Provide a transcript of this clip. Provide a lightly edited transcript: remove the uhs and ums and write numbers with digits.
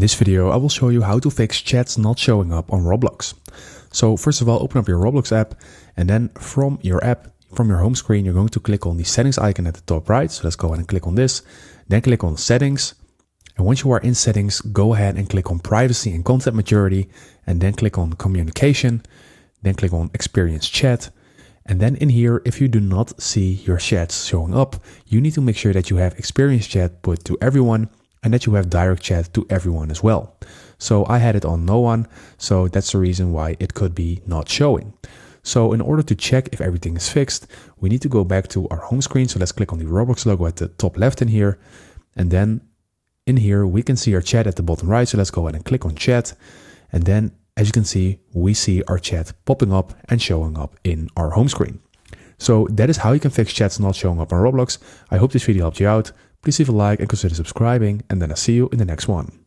this video, I will show you how to fix chats not showing up on Roblox. So first of all, open up your Roblox app, and then from your app, from your home screen, you're going to click on the settings icon at the top right. So let's go ahead and click on this, then click on settings. And once you are in settings, go ahead and click on privacy and content maturity, and then click on communication, then click on experience chat. And then in here, if you do not see your chats showing up, you need to make sure that you have experience chat put to everyone and that you have direct chat to everyone as well. So I had it on no one, so that's the reason why it could be not showing. So in order to check if everything is fixed, we need to go back to our home screen. So let's click on the Roblox logo at the top left in here. And then in here, we can see our chat at the bottom right. So let's go ahead and click on chat. And then as you can see, we see our chat popping up and showing up in our home screen. So that is how you can fix chats not showing up on Roblox. I hope this video helped you out. Please leave a like and consider subscribing, and then I'll see you in the next one.